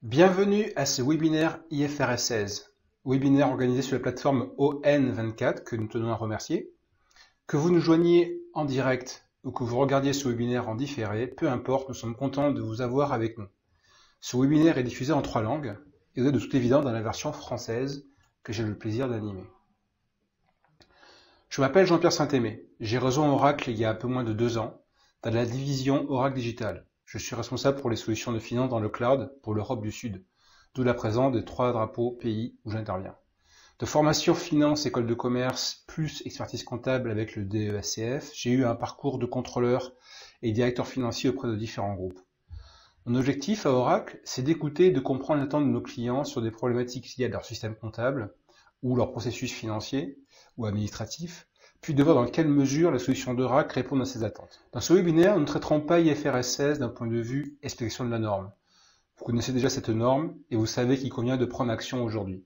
Bienvenue à ce webinaire IFRS 16, webinaire organisé sur la plateforme ON24 que nous tenons à remercier. Que vous nous joigniez en direct ou que vous regardiez ce webinaire en différé, peu importe, nous sommes contents de vous avoir avec nous. Ce webinaire est diffusé en 3 langues et vous êtes de toute évidence dans la version française que j'ai le plaisir d'animer. Je m'appelle Jean-Pierre Saint-Aimé, j'ai rejoint Oracle il y a un peu moins de 2 ans dans la division Oracle Digital. Je suis responsable pour les solutions de finance dans le cloud pour l'Europe du Sud, d'où la présence des 3 drapeaux pays où j'interviens. De formation finance, école de commerce, plus expertise comptable avec le DESCF, j'ai eu un parcours de contrôleur et directeur financier auprès de différents groupes. Mon objectif à Oracle, c'est d'écouter et de comprendre l'attente de nos clients sur des problématiques liées à leur système comptable ou leur processus financier ou administratif, puis de voir dans quelle mesure la solution d'Oracle répond à ces attentes. Dans ce webinaire, nous ne traiterons pas IFRS 16 d'un point de vue inspection de la norme. Vous connaissez déjà cette norme et vous savez qu'il convient de prendre action aujourd'hui.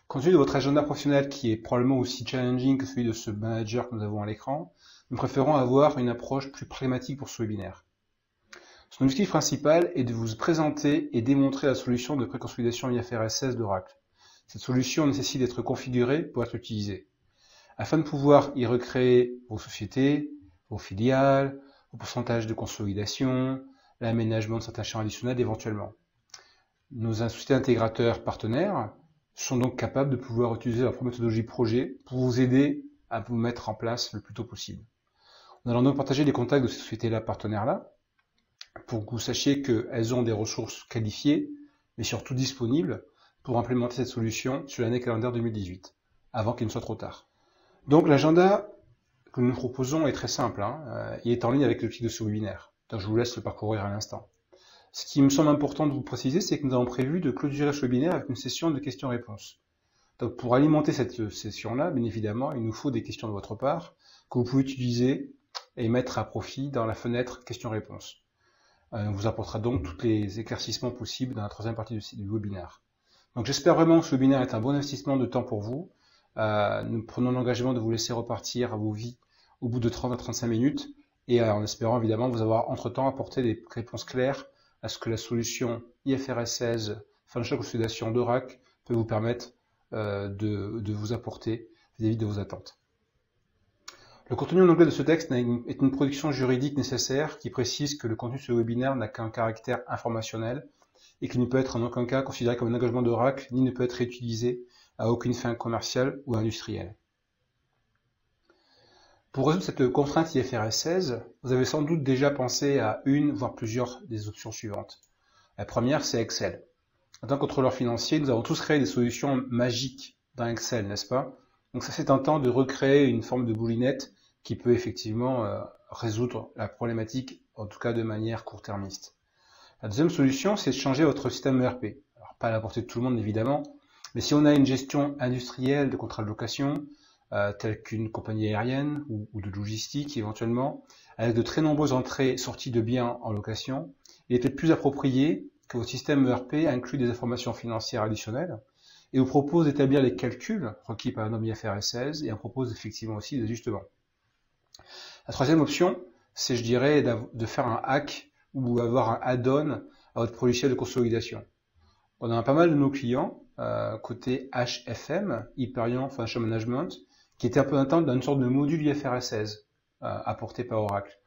Compte tenu de votre agenda professionnel qui est probablement aussi challenging que celui de ce manager que nous avons à l'écran, nous préférons avoir une approche plus pragmatique pour ce webinaire. Son objectif principal est de vous présenter et démontrer la solution de préconsolidation IFRS 16 d'Oracle. Cette solution nécessite d'être configurée pour être utilisée. Afin de pouvoir y recréer vos sociétés, vos filiales, vos pourcentages de consolidation, l'aménagement de certains champs additionnels éventuellement. Nos sociétés intégrateurs partenaires sont donc capables de pouvoir utiliser leur méthodologie projet pour vous aider à vous mettre en place le plus tôt possible. Nous allons donc partager les contacts de ces sociétés-là, partenaires-là, pour que vous sachiez qu'elles ont des ressources qualifiées, mais surtout disponibles pour implémenter cette solution sur l'année calendaire 2018, avant qu'il ne soit trop tard. Donc l'agenda que nous proposons est très simple, il est en ligne avec le titre de ce webinaire, donc je vous laisse le parcourir à l'instant. Ce qui me semble important de vous préciser, c'est que nous avons prévu de clôturer ce webinaire avec une session de questions-réponses. Donc pour alimenter cette session-là, bien évidemment, il nous faut des questions de votre part que vous pouvez utiliser et mettre à profit dans la fenêtre questions-réponses. On vous apportera donc tous les éclaircissements possibles dans la troisième partie du webinaire. Donc j'espère vraiment que ce webinaire est un bon investissement de temps pour vous. Nous prenons l'engagement de vous laisser repartir à vos vies au bout de 30 à 35 minutes et en espérant évidemment vous avoir entre-temps apporté des réponses claires à ce que la solution IFRS 16 Financial Consolidation d'Oracle peut vous permettre de vous apporter vis-à-vis de vos attentes. Le contenu en anglais de ce texte est une production juridique nécessaire qui précise que le contenu de ce webinaire n'a qu'un caractère informationnel et qu'il ne peut être en aucun cas considéré comme un engagement d'Oracle ni ne peut être réutilisé à aucune fin commerciale ou industrielle. Pour résoudre cette contrainte IFRS 16, vous avez sans doute déjà pensé à une, voire plusieurs des options suivantes. La première, c'est Excel. En tant que contrôleur financier, nous avons tous créé des solutions magiques dans Excel, n'est-ce pas? Donc ça, c'est tentant de recréer une forme de boulinette qui peut effectivement résoudre la problématique, en tout cas de manière court-termiste. La deuxième solution, c'est de changer votre système ERP. Alors, pas à la portée de tout le monde, évidemment, mais si on a une gestion industrielle de contrats de location, telle qu'une compagnie aérienne ou de logistique éventuellement, avec de très nombreuses entrées sorties de biens en location, il est peut-être plus approprié que votre système ERP inclue des informations financières additionnelles et vous propose d'établir les calculs requis par la norme IFRS 16 et en propose effectivement aussi des ajustements. La troisième option, c'est, je dirais, de faire un hack ou avoir un add-on à votre logiciel de consolidation. On a pas mal de nos clients côté HFM, Hyperion Financial Management, qui étaient un peu atteints d'une sorte de module IFRS 16 apporté par Oracle.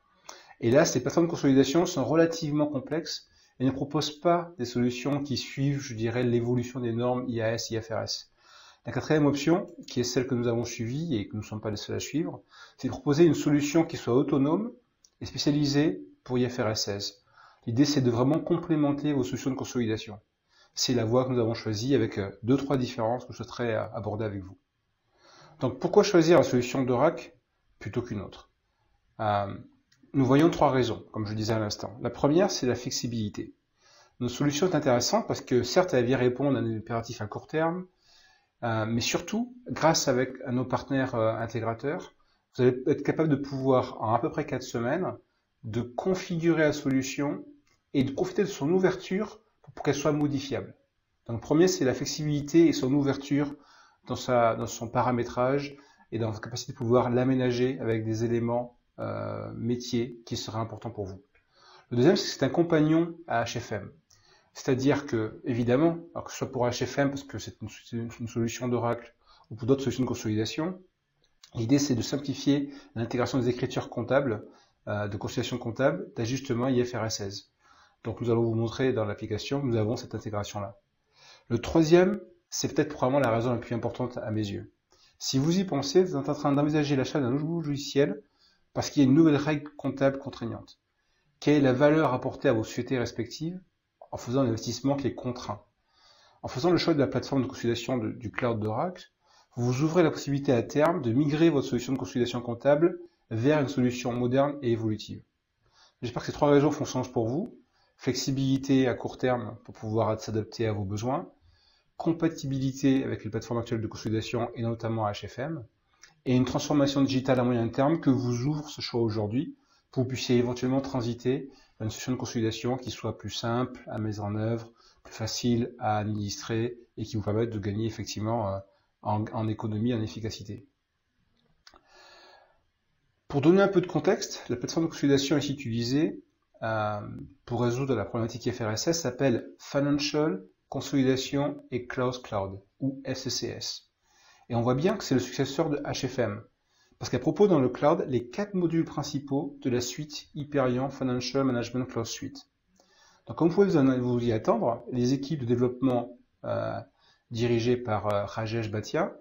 Et là, ces plateformes de consolidation sont relativement complexes et ne proposent pas des solutions qui suivent, je dirais, l'évolution des normes IAS, IFRS. La quatrième option, qui est celle que nous avons suivie et que nous ne sommes pas les seuls à suivre, c'est de proposer une solution qui soit autonome et spécialisée pour IFRS 16. L'idée, c'est de vraiment complémenter vos solutions de consolidation. C'est la voie que nous avons choisie avec 2-3 différences que je souhaiterais aborder avec vous. Donc pourquoi choisir la solution d'Oracle plutôt qu'une autre? Nous voyons 3 raisons, comme je disais à l'instant. La première, c'est la flexibilité. Notre solution est intéressante parce que certes, elle vient répondre à des impératifs à court terme, mais surtout, grâce à nos partenaires intégrateurs, vous allez être capable de pouvoir, en à peu près 4 semaines, de configurer la solution et de profiter de son ouverture pour qu'elle soit modifiable. Donc, le premier, c'est la flexibilité et son ouverture dans son paramétrage et dans sa capacité de pouvoir l'aménager avec des éléments métiers qui seraient importants pour vous. Le deuxième, c'est que c'est un compagnon à HFM. C'est-à-dire que, évidemment, alors que ce soit pour HFM, parce que c'est une solution d'Oracle, ou pour d'autres solutions de consolidation, l'idée c'est de simplifier l'intégration des écritures comptables, de consolidation comptable, d'ajustement IFRS 16. Donc nous allons vous montrer dans l'application que nous avons cette intégration-là. Le troisième, c'est peut-être probablement la raison la plus importante à mes yeux. Si vous y pensez, vous êtes en train d'envisager l'achat d'un nouveau logiciel parce qu'il y a une nouvelle règle comptable contraignante. Quelle est la valeur apportée à vos sociétés respectives en faisant un investissement qui est contraint? En faisant le choix de la plateforme de consolidation du cloud d'Oracle, vous vous ouvrez la possibilité à terme de migrer votre solution de consolidation comptable vers une solution moderne et évolutive. J'espère que ces trois raisons font sens pour vous. Flexibilité à court terme pour pouvoir s'adapter à vos besoins, compatibilité avec les plateformes actuelles de consolidation et notamment HFM, et une transformation digitale à moyen terme que vous ouvre ce choix aujourd'hui pour que vous puissiez éventuellement transiter vers une solution de consolidation qui soit plus simple à mettre en œuvre, plus facile à administrer et qui vous permette de gagner effectivement en économie, en efficacité. Pour donner un peu de contexte, la plateforme de consolidation ici utilisée pour résoudre la problématique IFRS 16 s'appelle Financial Consolidation et Cloud, ou FCCS. Et on voit bien que c'est le successeur de HFM, parce qu'elle propose dans le cloud les 4 modules principaux de la suite Hyperion Financial Management Cloud Suite. Donc comme vous pouvez vous y attendre, les équipes de développement dirigées par Rajesh Bhatia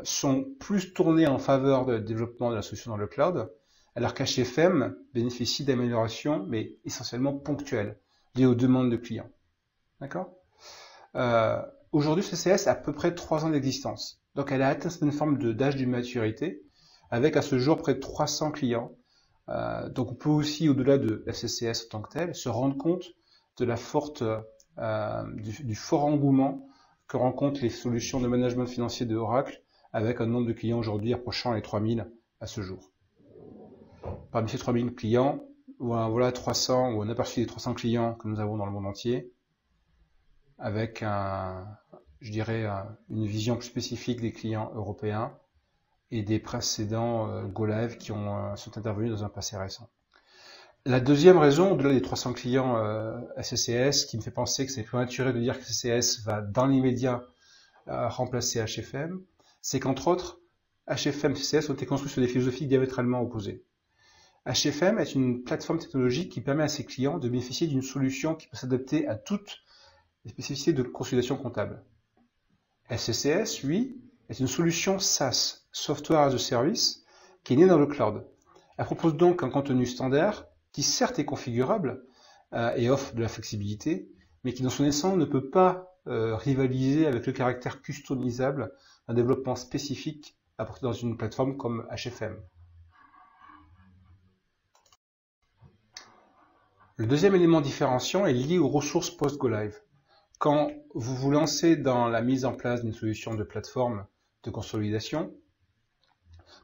sont plus tournées en faveur du développement de la solution dans le cloud, alors qu'HFM bénéficie d'améliorations, mais essentiellement ponctuelles, liées aux demandes de clients. D'accord ? Aujourd'hui, CCS a à peu près 3 ans d'existence. Donc elle a atteint une forme d'âge de maturité, avec à ce jour près de 300 clients. Donc on peut aussi, au-delà de FCCS en tant que tel, se rendre compte de la du fort engouement que rencontrent les solutions de management financier de Oracle, avec un nombre de clients aujourd'hui approchant les 3000 à ce jour. Parmi ces 3000 clients, voilà 300, ou un aperçu des 300 clients que nous avons dans le monde entier, avec je dirais, une vision plus spécifique des clients européens et des précédents Go Live qui sont intervenus dans un passé récent. La deuxième raison, au-delà des 300 clients SCCS, qui me fait penser que c'est prématuré de dire que CCS va dans l'immédiat remplacer HFM, c'est qu'entre autres, HFM et CCS ont été construits sur des philosophies diamétralement opposées. HFM est une plateforme technologique qui permet à ses clients de bénéficier d'une solution qui peut s'adapter à toutes les spécificités de consolidation comptable. SCCS, lui, est une solution SaaS, Software as a Service, qui est née dans le cloud. Elle propose donc un contenu standard qui certes est configurable et offre de la flexibilité, mais qui dans son essence ne peut pas rivaliser avec le caractère customisable d'un développement spécifique apporté dans une plateforme comme HFM. Le deuxième élément différenciant est lié aux ressources post-Go Live. Quand vous vous lancez dans la mise en place d'une solution de plateforme de consolidation,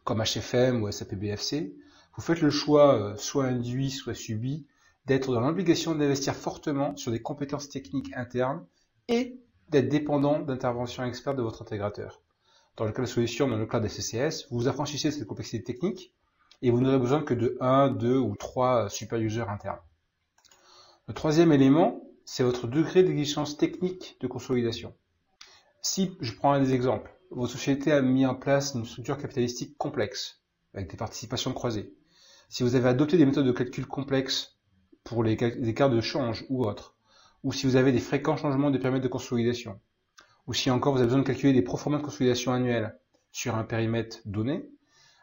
comme HFM ou SAP BFC, vous faites le choix, soit induit, soit subi, d'être dans l'obligation d'investir fortement sur des compétences techniques internes et d'être dépendant d'interventions expertes de votre intégrateur. Dans le cas de solution dans le cloud SCCS, vous vous affranchissez de cette complexité technique et vous n'aurez besoin que de 1, 2 ou 3 super users internes. Le troisième élément, c'est votre degré d'exigence technique de consolidation. Si, je prends un des exemples, votre société a mis en place une structure capitalistique complexe, avec des participations croisées. Si vous avez adopté des méthodes de calcul complexes pour les écarts de change ou autres, ou si vous avez des fréquents changements des périmètres de consolidation, ou si encore vous avez besoin de calculer des proformas de consolidation annuels sur un périmètre donné,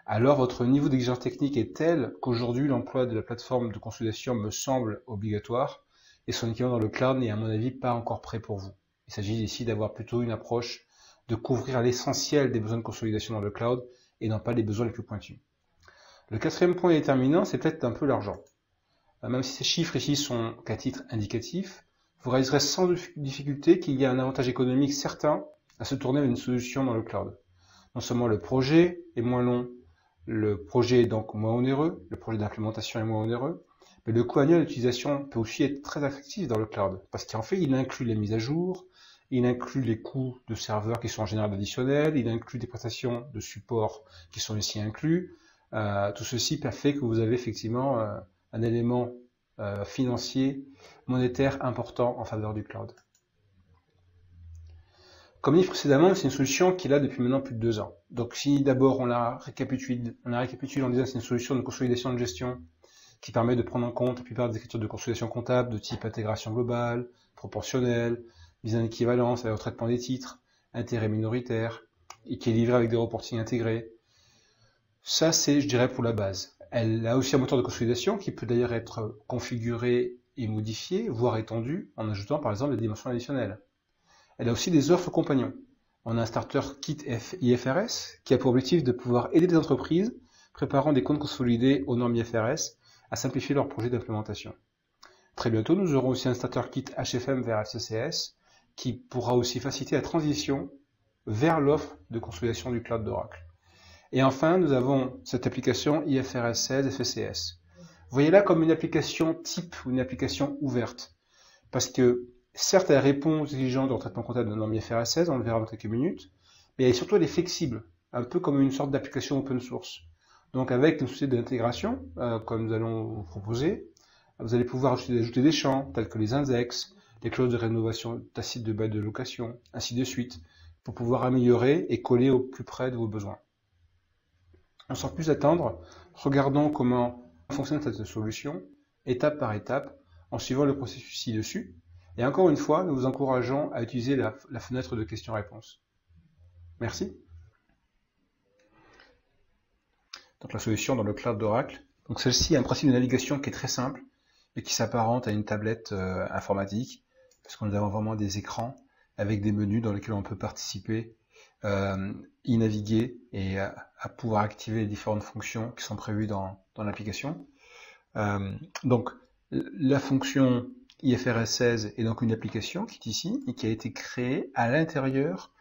alors votre niveau d'exigence technique est tel qu'aujourd'hui l'emploi de la plateforme de consolidation me semble obligatoire et son équivalent dans le cloud n'est à mon avis pas encore prêt pour vous. Il s'agit ici d'avoir plutôt une approche de couvrir l'essentiel des besoins de consolidation dans le cloud et non pas les besoins les plus pointus. Le quatrième point déterminant, c'est peut-être un peu l'argent. Même si ces chiffres ici sont qu'à titre indicatif, vous réaliserez sans difficulté qu'il y a un avantage économique certain à se tourner vers une solution dans le cloud. Non seulement le projet est moins long, le projet est donc moins onéreux, le projet d'implémentation est moins onéreux, mais le coût annuel d'utilisation peut aussi être très attractif dans le cloud, parce qu'en fait, il inclut les mises à jour, il inclut les coûts de serveurs qui sont en général additionnels, il inclut des prestations de support qui sont ici inclus. Tout ceci fait que vous avez effectivement un élément financiers, monétaires importants en faveur du cloud. Comme dit précédemment, c'est une solution qui est là depuis maintenant plus de 2 ans. Donc si d'abord on a récapitulé en disant que c'est une solution de consolidation de gestion qui permet de prendre en compte la plupart des écritures de consolidation comptable de type intégration globale, proportionnelle, mise en équivalence avec le traitement des titres, intérêt minoritaire, et qui est livrée avec des reportings intégrés. Ça, c'est, je dirais, pour la base. Elle a aussi un moteur de consolidation qui peut d'ailleurs être configuré et modifié, voire étendu, en ajoutant par exemple des dimensions additionnelles. Elle a aussi des offres compagnons. On a un starter kit IFRS qui a pour objectif de pouvoir aider les entreprises préparant des comptes consolidés aux normes IFRS à simplifier leur projet d'implémentation. Très bientôt, nous aurons aussi un starter kit HFM vers FCCS qui pourra aussi faciliter la transition vers l'offre de consolidation du cloud d'Oracle. Et enfin, nous avons cette application IFRS 16 FCCS. Voyez-la comme une application type ou une application ouverte. Parce que certes, elle répond aux exigences de traitement comptable de norme IFRS 16, on le verra dans quelques minutes, mais surtout elle est flexible, un peu comme une sorte d'application open source. Donc avec une société d'intégration, comme nous allons vous proposer, vous allez pouvoir ajouter des champs, tels que les index, les clauses de rénovation tacite de bail de location, ainsi de suite, pour pouvoir améliorer et coller au plus près de vos besoins. Sans plus attendre, regardons comment fonctionne cette solution, étape par étape, en suivant le processus ci-dessus. Et encore une fois, nous vous encourageons à utiliser la fenêtre de questions-réponses. Merci. Donc la solution dans le cloud d'Oracle. Donc celle-ci a un principe de navigation qui est très simple et qui s'apparente à une tablette informatique, parce que nous avons vraiment des écrans avec des menus dans lesquels on peut participer, y naviguer et à pouvoir activer les différentes fonctions qui sont prévues dans l'application. Donc la fonction IFRS 16 est donc une application qui est ici et qui a été créée à l'intérieur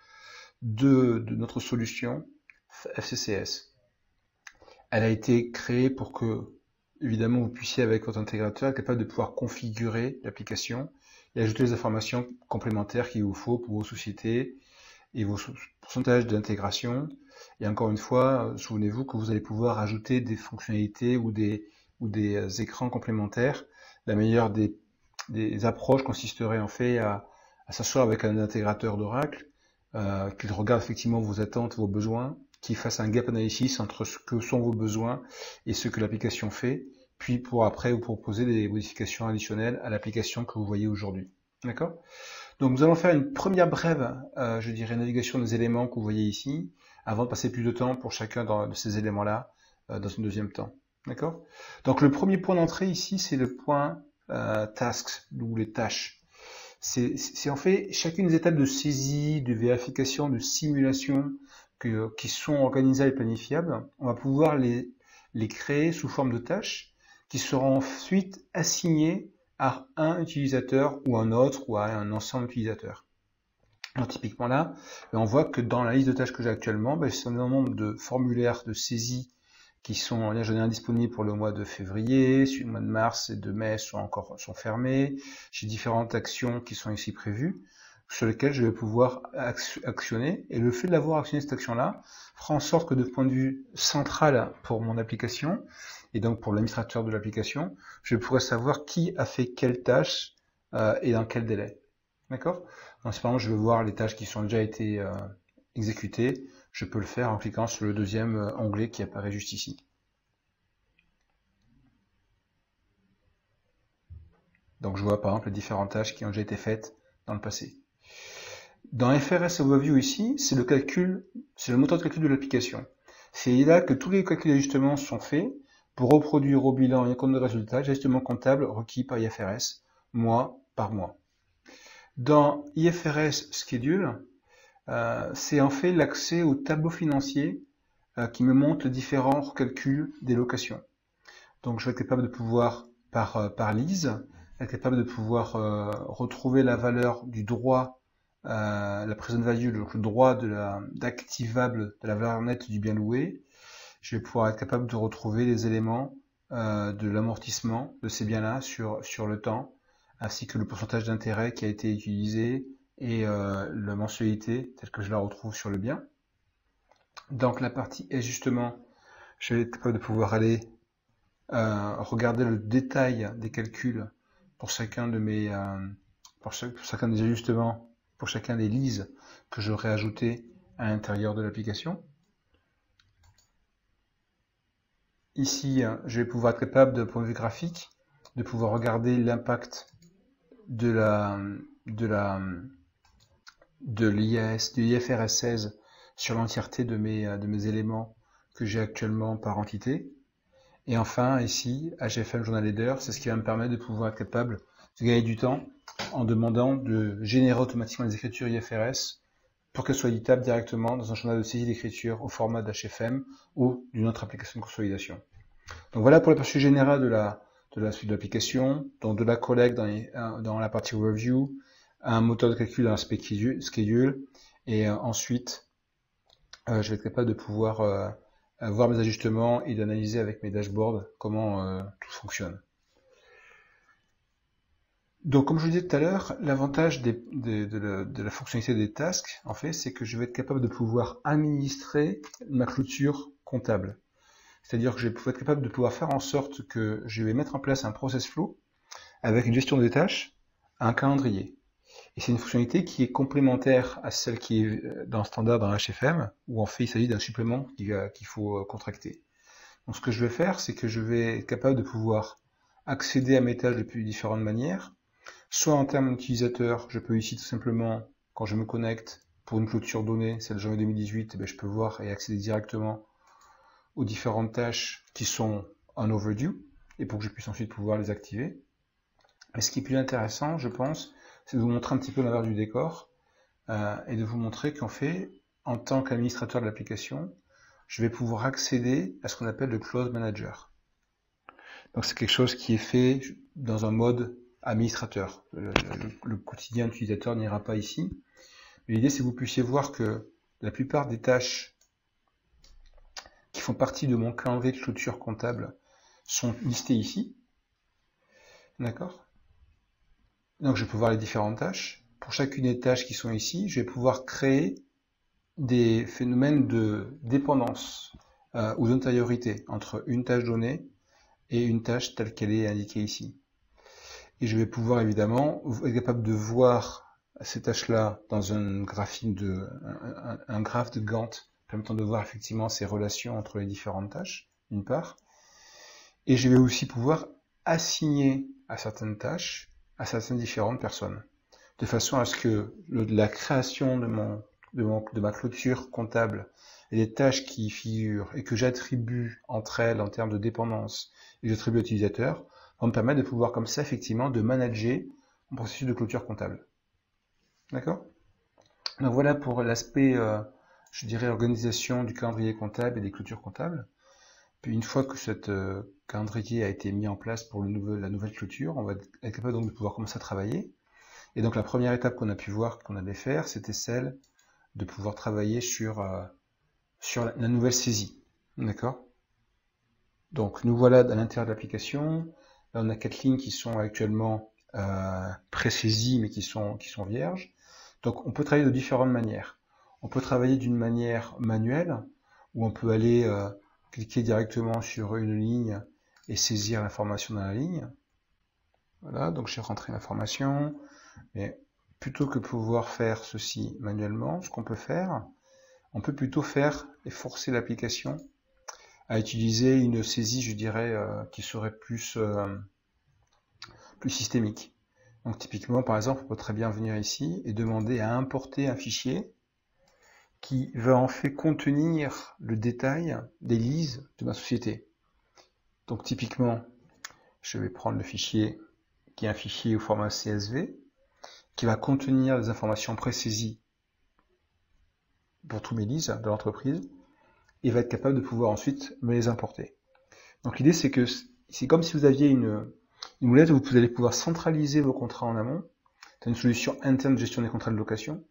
de notre solution FCCS. Elle a été créée pour que, évidemment, vous puissiez, avec votre intégrateur, être capable de pouvoir configurer l'application et ajouter les informations complémentaires qu'il vous faut pour vos sociétés et vos pourcentages d'intégration. Et encore une fois, souvenez-vous que vous allez pouvoir ajouter des fonctionnalités ou des écrans complémentaires. La meilleure des approches consisterait en fait à s'asseoir avec un intégrateur d'Oracle, qu'il regarde effectivement vos attentes, vos besoins, qu'il fasse un gap analysis entre ce que sont vos besoins et ce que l'application fait, puis pour après vous proposer des modifications additionnelles à l'application que vous voyez aujourd'hui. D'accord ? Donc nous allons faire une première brève, je dirais, navigation des éléments que vous voyez ici, avant de passer plus de temps pour chacun de ces éléments-là dans un deuxième temps. D'accord ? Donc le premier point d'entrée ici, c'est le point tasks, ou les tâches. C'est en fait chacune des étapes de saisie, de vérification, de simulation qui sont organisées et planifiables. On va pouvoir les créer sous forme de tâches qui seront ensuite assignées à un utilisateur ou un autre ou à un ensemble d'utilisateurs. Alors typiquement là, on voit que dans la liste de tâches que j'ai actuellement, j'ai un nombre de formulaires de saisie qui sont, là j'en ai un disponible pour le mois de février, le mois de mars et de mai sont fermés. J'ai différentes actions qui sont ici prévues, sur lesquelles je vais pouvoir actionner. Et le fait d'avoir actionné cette action-là fera en sorte que de point de vue central pour mon application, et donc pour l'administrateur de l'application, je pourrai savoir qui a fait quelle tâche et dans quel délai. D'accord ? Donc, par exemple, je veux voir les tâches qui sont déjà été exécutées. Je peux le faire en cliquant sur le deuxième onglet qui apparaît juste ici. Donc je vois par exemple les différentes tâches qui ont déjà été faites dans le passé. Dans FRS Overview ici, c'est le calcul, c'est le moteur de calcul de l'application. C'est là que tous les calculs d'ajustement sont faits pour reproduire au bilan et au compte de résultat les ajustements comptables requis par IFRS, mois par mois. Dans IFRS Schedule, c'est en fait l'accès au tableau financier qui me montre les différents calculs des locations. Donc je vais être capable de pouvoir, par lise, être capable de pouvoir retrouver la valeur du droit, la present value, donc le droit d'activable de la valeur nette du bien loué. Je vais pouvoir être capable de retrouver les éléments de l'amortissement de ces biens-là sur le temps, ainsi que le pourcentage d'intérêt qui a été utilisé et la mensualité telle que je la retrouve sur le bien. Donc la partie ajustement, je vais être capable de pouvoir aller regarder le détail des calculs pour chacun de mes, pour chacun des ajustements, pour chacun des lises que j'aurais ajouté à l'intérieur de l'application. Ici, je vais pouvoir être capable, de point de vue graphique, de pouvoir regarder l'impact de l'IFRS 16 sur l'entièreté de mes éléments que j'ai actuellement par entité. Et enfin, ici, HFM Journal Header, c'est ce qui va me permettre de pouvoir être capable de gagner du temps en demandant de générer automatiquement les écritures IFRS pour qu'elles soient éditables directement dans un journal de saisie d'écriture au format d'HFM ou d'une autre application de consolidation. Donc voilà pour l'aperçu général de la suite de l'application, donc de la collecte dans la partie review, un moteur de calcul dans l'aspect schedule, et ensuite je vais être capable de pouvoir voir mes ajustements et d'analyser avec mes dashboards comment tout fonctionne. Donc, comme je vous disais tout à l'heure, l'avantage de la fonctionnalité des tasks, en fait, c'est que je vais être capable de pouvoir administrer ma clôture comptable. C'est-à-dire que je vais être capable de pouvoir faire en sorte que je vais mettre en place un process flow avec une gestion des tâches, un calendrier. Et c'est une fonctionnalité qui est complémentaire à celle qui est dans le standard dans HFM, où en fait il s'agit d'un supplément qu'il faut contracter. Donc ce que je vais faire, c'est que je vais être capable de pouvoir accéder à mes tâches de différentes manières. Soit en termes d'utilisateur, je peux ici tout simplement, quand je me connecte pour une clôture donnée, celle de janvier 2018, je peux voir et accéder directement aux différentes tâches qui sont en overdue, et pour que je puisse ensuite pouvoir les activer. Mais ce qui est plus intéressant, je pense, c'est de vous montrer un petit peu l'envers du décor, et de vous montrer qu'en fait, en tant qu'administrateur de l'application, je vais pouvoir accéder à ce qu'on appelle le Close Manager. Donc c'est quelque chose qui est fait dans un mode administrateur. Le quotidien utilisateur n'ira pas ici. Mais l'idée, c'est que vous puissiez voir que la plupart des tâches qui font partie de mon calendrier de clôture comptable sont listées ici. D'accord? Donc je peux voir les différentes tâches. Pour chacune des tâches qui sont ici, je vais pouvoir créer des phénomènes de dépendance ou d'antériorité entre une tâche donnée et une tâche telle qu'elle est indiquée ici. Et je vais pouvoir évidemment être capable de voir ces tâches-là dans un graphe de Gantt permettant de voir effectivement ces relations entre les différentes tâches, d'une part. Et je vais aussi pouvoir assigner à certaines tâches à certaines différentes personnes, de façon à ce que la création de ma clôture comptable et les tâches qui y figurent et que j'attribue entre elles en termes de dépendance et que j'attribue à l'utilisateur vont me permettre de pouvoir comme ça effectivement de manager mon processus de clôture comptable. D'accord? Donc voilà pour l'aspect, je dirais, organisation du calendrier comptable et des clôtures comptables. Puis une fois que cette calendrier a été mis en place pour la nouvelle clôture, on va être capable donc de pouvoir commencer à travailler. Et donc la première étape qu'on a pu voir qu'on allait faire, c'était celle de pouvoir travailler sur la nouvelle saisie. D'accord? Donc nous voilà à l'intérieur de l'application. Là on a 4 lignes qui sont actuellement pré-saisies mais qui sont vierges. Donc on peut travailler de différentes manières. On peut travailler d'une manière manuelle, où on peut aller cliquer directement sur une ligne et saisir l'information dans la ligne. Voilà, donc j'ai rentré l'information, mais plutôt que pouvoir faire ceci manuellement, ce qu'on peut faire, on peut plutôt faire et forcer l'application à utiliser une saisie, je dirais, qui serait plus systémique. Donc typiquement, par exemple, on peut très bien venir ici et demander à importer un fichier qui va en fait contenir le détail des lises de ma société. Donc typiquement, je vais prendre le fichier qui est un fichier au format CSV, qui va contenir des informations pré-saisies pour tous mes lises de l'entreprise, et va être capable de pouvoir ensuite me les importer. Donc l'idée c'est que c'est comme si vous aviez une boulette où vous allez pouvoir centraliser vos contrats en amont. C'est une solution interne de gestion des contrats de location.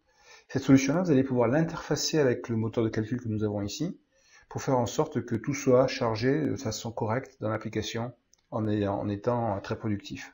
Cette solution-là, vous allez pouvoir l'interfacer avec le moteur de calcul que nous avons ici, pour faire en sorte que tout soit chargé de façon correcte dans l'application en étant très productif.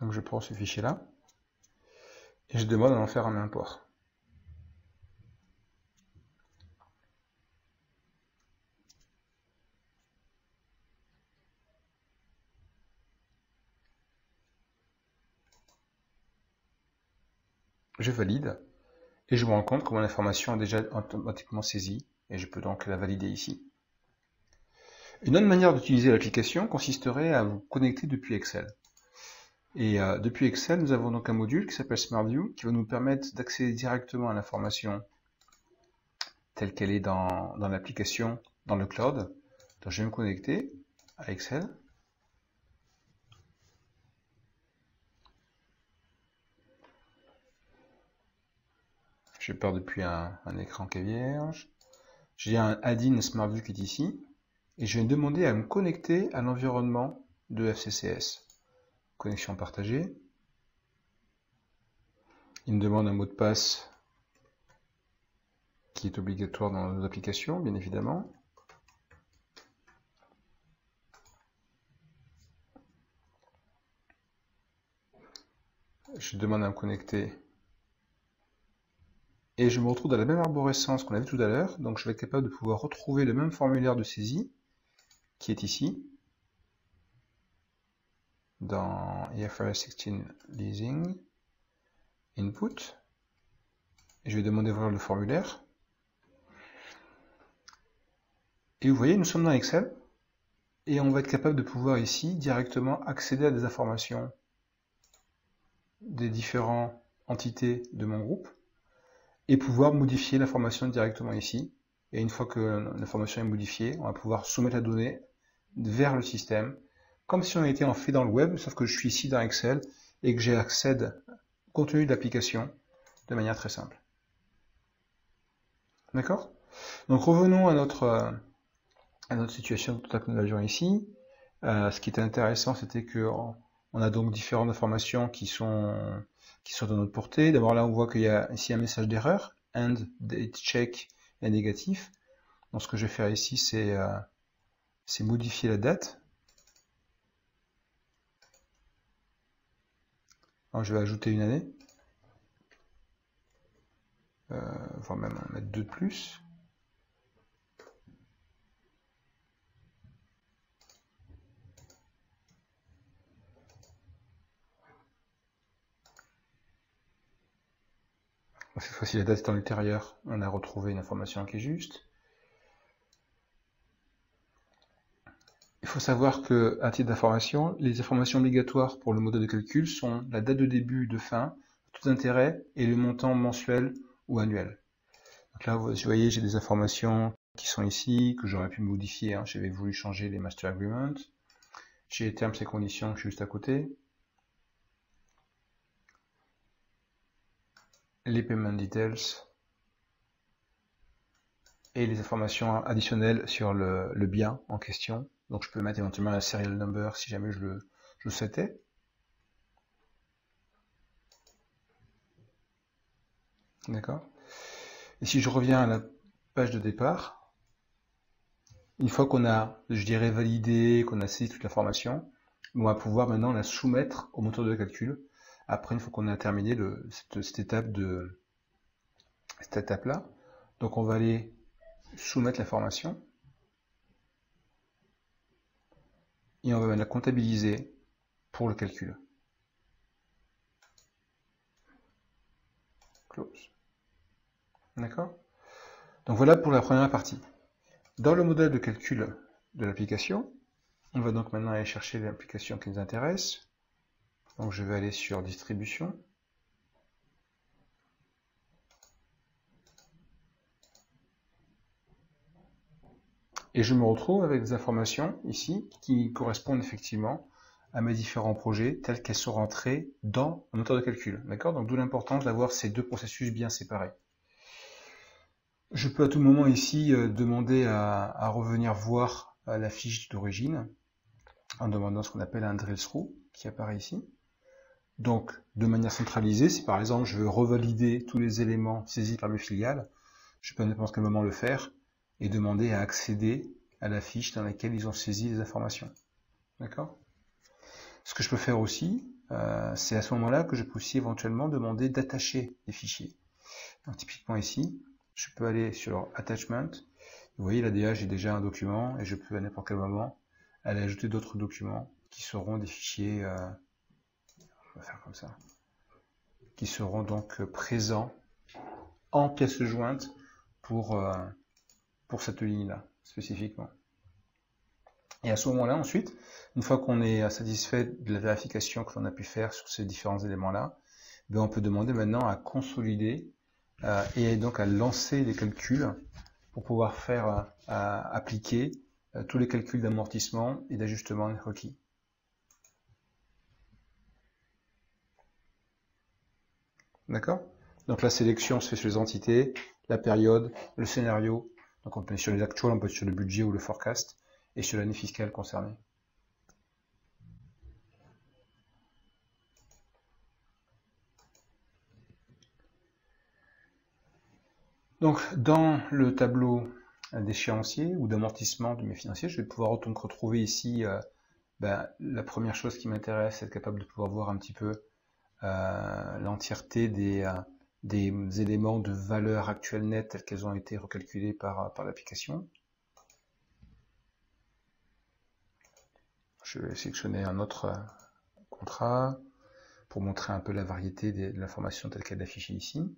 Donc je prends ce fichier-là et je demande à en faire un import. Je valide et je me rends compte que mon information est déjà automatiquement saisie et je peux donc la valider ici. Une autre manière d'utiliser l'application consisterait à vous connecter depuis Excel. Et depuis Excel, nous avons donc un module qui s'appelle SmartView qui va nous permettre d'accéder directement à l'information telle qu'elle est dans l'application, dans le cloud. Donc je vais me connecter à Excel. Je pars depuis un écran qui est vierge. J'ai un add-in SmartView qui est ici. Et je vais demander à me connecter à l'environnement de FCCS. Connexion partagée. Il me demande un mot de passe qui est obligatoire dans nos applications, bien évidemment. Je demande à me connecter. Et je me retrouve dans la même arborescence qu'on a vu tout à l'heure. Donc je vais être capable de pouvoir retrouver le même formulaire de saisie qui est ici. Dans IFRS 16 Leasing, Input. Et je vais demander d'ouvrir le formulaire. Et vous voyez, nous sommes dans Excel. Et on va être capable de pouvoir ici directement accéder à des informations des différentes entités de mon groupe et pouvoir modifier l'information directement ici. Et une fois que l'information est modifiée, on va pouvoir soumettre la donnée vers le système, comme si on était en fait dans le web, sauf que je suis ici dans Excel et que j'accède au contenu de l'application de manière très simple. D'accord? Donc revenons à notre situation que nous avions ici. Ce qui était intéressant, c'était que on a donc différentes informations qui sont de notre portée. D'abord là, on voit qu'il y a ici un message d'erreur, end date check est négatif. Donc ce que je vais faire ici, c'est modifier la date. Alors, je vais ajouter une année. Voire même en mettre 2 de plus. Cette fois-ci, la date est en ultérieur. On a retrouvé une information qui est juste. Il faut savoir que, à titre d'information, les informations obligatoires pour le modèle de calcul sont la date de début, de fin, taux d'intérêt et le montant mensuel ou annuel. Donc là, vous voyez, j'ai des informations qui sont ici, que j'aurais pu modifier. J'avais voulu changer les master agreements. J'ai les termes et conditions juste à côté. Les payment details et les informations additionnelles sur le bien en question. Donc je peux mettre éventuellement la serial number si jamais je le souhaitais. D'accord. Et si je reviens à la page de départ, une fois qu'on a, je dirais, validé, qu'on a saisi toute l'information, on va pouvoir maintenant la soumettre au moteur de calcul. Après, une fois qu'on a terminé cette étape-là, donc on va aller soumettre l'information et on va la comptabiliser pour le calcul. Close. D'accord? Donc voilà pour la première partie. Dans le modèle de calcul de l'application, on va donc maintenant aller chercher l'application qui nous intéresse. Donc je vais aller sur distribution. Et je me retrouve avec des informations ici qui correspondent effectivement à mes différents projets tels qu'elles sont rentrées dans le moteur de calcul. D'accord? Donc d'où l'importance d'avoir ces deux processus bien séparés. Je peux à tout moment ici demander à revenir voir la fiche d'origine en demandant ce qu'on appelle un drill through qui apparaît ici. Donc de manière centralisée, si par exemple je veux revalider tous les éléments saisis par mes filiales, je peux à n'importe quel moment le faire et demander à accéder à la fiche dans laquelle ils ont saisi les informations. D'accord? Ce que je peux faire aussi, c'est à ce moment-là que je peux aussi éventuellement demander d'attacher des fichiers. Donc, typiquement ici, je peux aller sur Attachment. Vous voyez, là déjà, j'ai déjà un document et je peux à n'importe quel moment aller ajouter d'autres documents qui seront des fichiers, on va faire comme ça, qui seront donc présents en pièce jointe pour cette ligne-là, spécifiquement. Et à ce moment-là, ensuite, une fois qu'on est satisfait de la vérification que l'on a pu faire sur ces différents éléments-là, ben on peut demander maintenant à consolider et donc à lancer les calculs pour pouvoir faire appliquer tous les calculs d'amortissement et d'ajustement requis. D'accord? Donc la sélection se fait sur les entités, la période, le scénario. Donc on peut être sur les actuals, on peut être sur le budget ou le forecast, et sur l'année fiscale concernée. Donc dans le tableau d'échéancier ou d'amortissement de mes financiers, je vais pouvoir donc retrouver ici la première chose qui m'intéresse, c'est être capable de pouvoir voir un petit peu l'entièreté des éléments de valeur actuelle nette telles qu'elles ont été recalculées par l'application. Je vais sélectionner un autre contrat pour montrer un peu la variété de l'information telle qu'elle est affichée ici.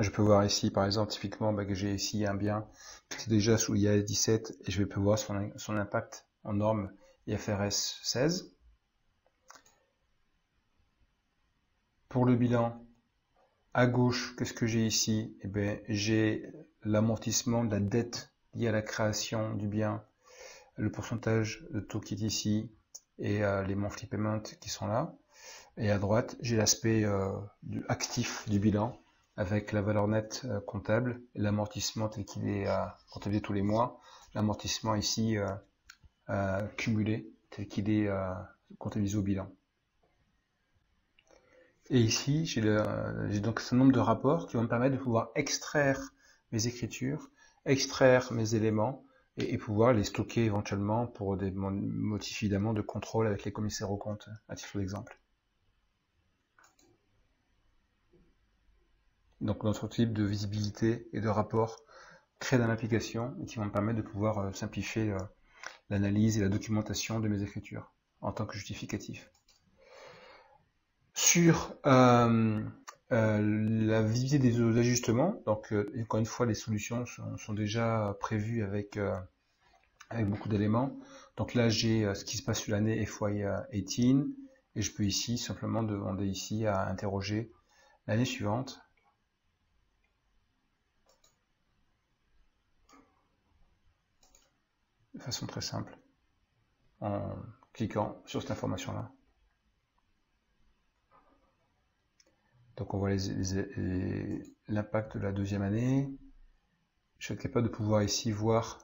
Je peux voir ici, par exemple, typiquement, que j'ai ici un bien qui est déjà sous IAS 17 et je vais pouvoir voir son impact en norme IFRS 16. Pour le bilan, à gauche, qu'est-ce que j'ai ici? Eh bien, j'ai l'amortissement de la dette liée à la création du bien, le pourcentage de taux qui est ici et les monthly payments qui sont là. Et à droite, j'ai l'aspect actif du bilan avec la valeur nette comptable, l'amortissement tel qu'il est comptabilisé tous les mois, l'amortissement ici cumulé tel qu'il est comptabilisé au bilan. Et ici, j'ai donc un nombre de rapports qui vont me permettre de pouvoir extraire mes écritures, extraire mes éléments et pouvoir les stocker éventuellement pour des motifs évidemment de contrôle avec les commissaires aux comptes, à titre d'exemple. Donc notre type de visibilité et de rapport créé dans l'application et qui vont me permettre de pouvoir simplifier l'analyse et la documentation de mes écritures en tant que justificatif. Sur la visibilité des ajustements, donc encore une fois les solutions sont déjà prévues avec beaucoup d'éléments. Donc là j'ai ce qui se passe sur l'année FY18 et je peux ici simplement demander ici à interroger l'année suivante. De façon très simple, en cliquant sur cette information-là. Donc on voit l'impact de la deuxième année. Je suis capable de pouvoir ici voir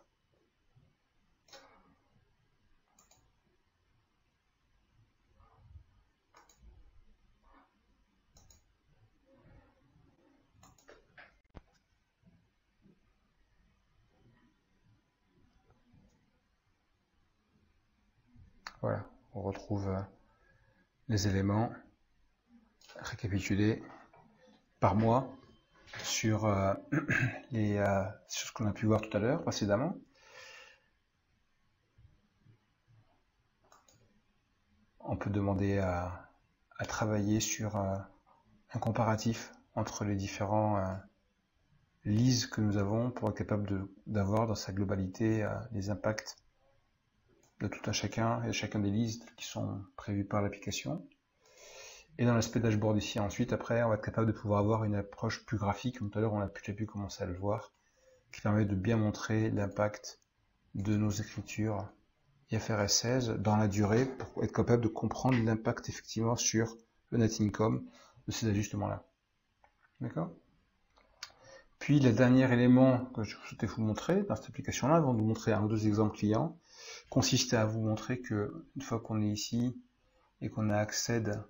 voilà, on retrouve les éléments récapitulés par mois sur, sur ce qu'on a pu voir tout à l'heure précédemment. On peut demander à travailler sur un comparatif entre les différents leases que nous avons pour être capable d'avoir dans sa globalité les impacts de tout un chacun et de chacun des listes qui sont prévues par l'application. Et dans l'aspect dashboard ici, ensuite, après, on va être capable de pouvoir avoir une approche plus graphique, comme tout à l'heure on a pu commencer à le voir, qui permet de bien montrer l'impact de nos écritures IFRS 16 dans la durée pour être capable de comprendre l'impact effectivement sur le net income de ces ajustements-là. D'accord ? Puis le dernier élément que je souhaitais vous montrer dans cette application-là, avant de vous montrer un ou deux exemples clients, consiste à vous montrer que une fois qu'on est ici et qu'on accède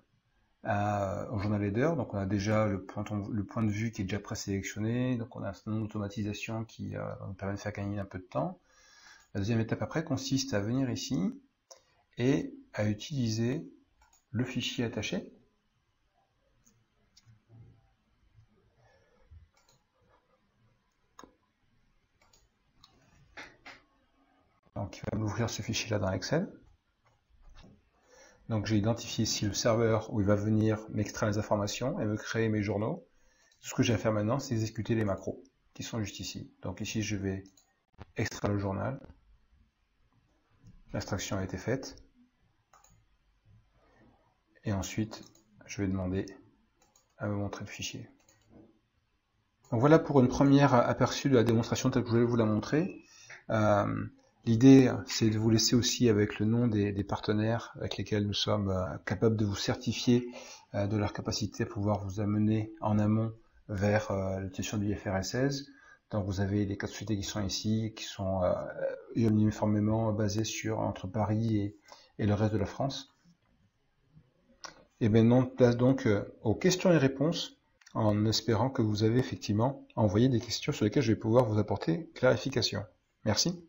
au journal header. Donc on a déjà le point de vue qui est déjà présélectionné, donc on a un certain nombre d'automatisations qui nous permet de faire gagner un peu de temps. La deuxième étape après consiste à venir ici et à utiliser le fichier attaché. Donc il va m'ouvrir ce fichier-là dans Excel. Donc j'ai identifié ici le serveur où il va venir m'extraire les informations et me créer mes journaux. Tout ce que j'ai à faire maintenant, c'est exécuter les macros qui sont juste ici. Donc ici, je vais extraire le journal. L'extraction a été faite. Et ensuite, je vais demander à me montrer le fichier. Donc voilà pour une première aperçu de la démonstration telle que je voulais vous la montrer. L'idée, c'est de vous laisser aussi avec le nom des partenaires avec lesquels nous sommes capables de vous certifier de leur capacité à pouvoir vous amener en amont vers l'utilisation du IFRS 16. Donc vous avez les 4 sociétés qui sont ici, qui sont uniformément basées entre Paris et le reste de la France. Et maintenant, place donc aux questions et réponses, en espérant que vous avez effectivement envoyé des questions sur lesquelles je vais pouvoir vous apporter clarification. Merci.